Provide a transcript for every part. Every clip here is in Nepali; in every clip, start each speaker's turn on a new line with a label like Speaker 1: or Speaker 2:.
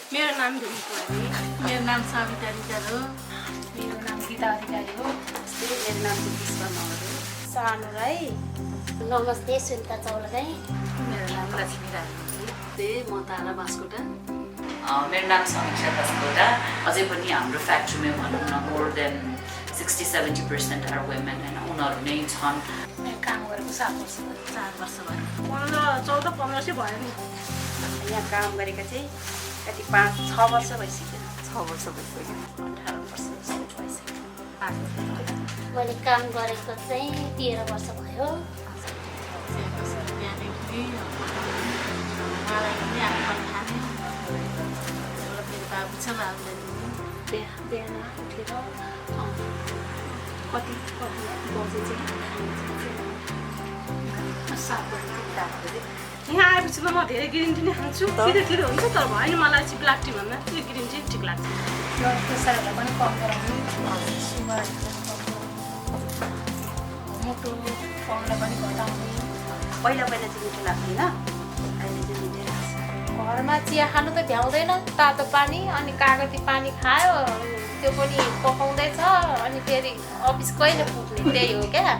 Speaker 1: मेरो नाम दिनुको अरे मेरो नाम सविता रिजाल हो मेरो नाम गीता अधिकारी हो
Speaker 2: मेरो नाम पुष्पा मगर हो
Speaker 1: सानो राई
Speaker 3: नमस्ते सुनिता चौलागाई
Speaker 1: मेरो नाम लक्ष्मी राई
Speaker 2: म तारा बास्कोटा
Speaker 4: मेरो नाम समीक्षा बास्कोटा अझै पनि हाम्रो फ्याक्ट्रीमा भनौँ न मोर देन 60-70% आर वुमेन होइन उनीहरू नै छन्
Speaker 1: मेरो काम गरेको 7 वर्ष भयो 4 वर्ष भयो 14-15 भयो नि
Speaker 2: यहाँ काम गरेको चाहिँ कति 5-6 वर्ष भइसक्यो
Speaker 4: 6 वर्ष भइसक्यो
Speaker 1: 18 वर्ष जस्तो भइसक्यो
Speaker 3: मैले काम गरेको चाहिँ 13 वर्ष भयो
Speaker 1: मलाई पनि आफ्नो खाने एउटा मेरो बाबु छ बाबुले बिहान उठेर कति बजे चाहिँ 7 बजे यहाँ आएपछि त म धेरै ग्रिन टी नै खान्छु छिटो हुन्छ तर होइन मलाई चाहिँ ब्ल्याक टी भन्दा त्यो ग्रिन टी ठिक लाग्छ ब्लड प्रेसरहरूलाई पनि कम गराउनु सुगर मोटो फर्मलाई पनि घटाउने
Speaker 2: पहिला चाहिँ मिठो लाग्दैन अहिले चाहिँ मिठो लाग्छ
Speaker 5: घरमा चिया खानु त भ्याउँदैन तातो पानी अनि कागती पानी खायो त्यो पनि पकाउँदैछ अनि फेरि अफिस कहिले पुग्ने त्यही हो क्या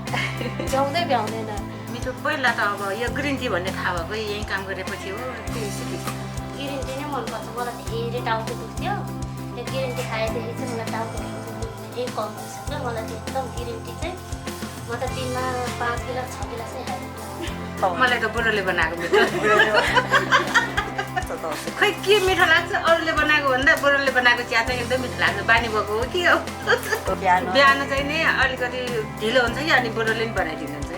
Speaker 5: भ्याउँदैन
Speaker 2: मिठो पहिला त अब यो ग्रिन टी भन्ने थाहा भएको यहीँ काम गरेपछि हो त्यसरी
Speaker 3: ग्रिन टी नै मनपर्छ मलाई धेरै टाउको दुख्थ्यो त्यो ग्रिन टी खाएदेखि चाहिँ मलाई टाउको धेरै कम भइसक्यो मलाई चाहिँ एकदम ग्रिन टी चाहिँ म त दिनमा 5 गिलास 6 गिलास चाहिँ खाइदिन्छु
Speaker 2: मलाई त बुढोले बनाएको मिठो खै के मिठो लाग्छ अरूले बनाएको भन्दा बुढोले बनाएको चिया चाहिँ एकदम मिठो लाग्छ बानी भएको हो कि हो बिहान चाहिँ नि अलिकति ढिलो हुन्छ कि अनि बुढोले नि बनाइदिनुहुन्छ है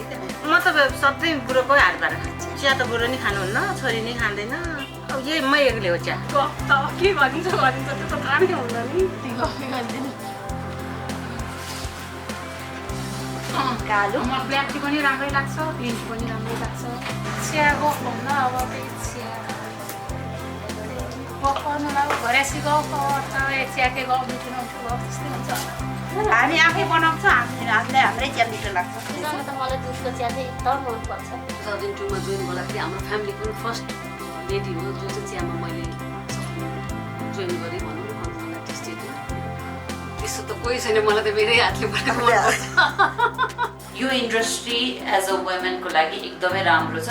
Speaker 2: म त सधैँ बुढोकै हातबाट खान्छु चिया त बुढो नि खानुहुन्न छोरी नै खाँदैन अब यही म एक्लै हो चिया
Speaker 1: गफ त के भनिन्छ त्यो त थाहा नै हुँदैन नि गफ गर्दैन
Speaker 2: कालो
Speaker 1: म ब्ल्याक टी पनि राम्रै लाग्छ ग्रिन टी पनि राम्रै लाग्छ चिया गफ भन्दा अब त्यही चिया गफ गर्नुलाई घरेसी गफ चियाकै गफ मिठो नमिठो गफ त्यस्तै हुन्छ
Speaker 2: हामी आफै बनाउँछ हामीलाई हाम्रै चिया मिठो लाग्छ
Speaker 3: त्यसमा त मलाई दुधको चिया चाहिँ एकदम मनपर्छ
Speaker 2: 2002 मा जोइन गर्दाखेरि हाम्रो फ्यामिलीको फर्स्ट लेडी हो जो चाहिँ चियामा मैले जोइन गरेँ भनौँ न मलाई टेस्टी थियो त्यस्तो त कोही छैन मलाई त मेरै हातले बनाएको
Speaker 4: यो इन्डस्ट्री एज अ वुमेनको लागि एकदमै राम्रो छ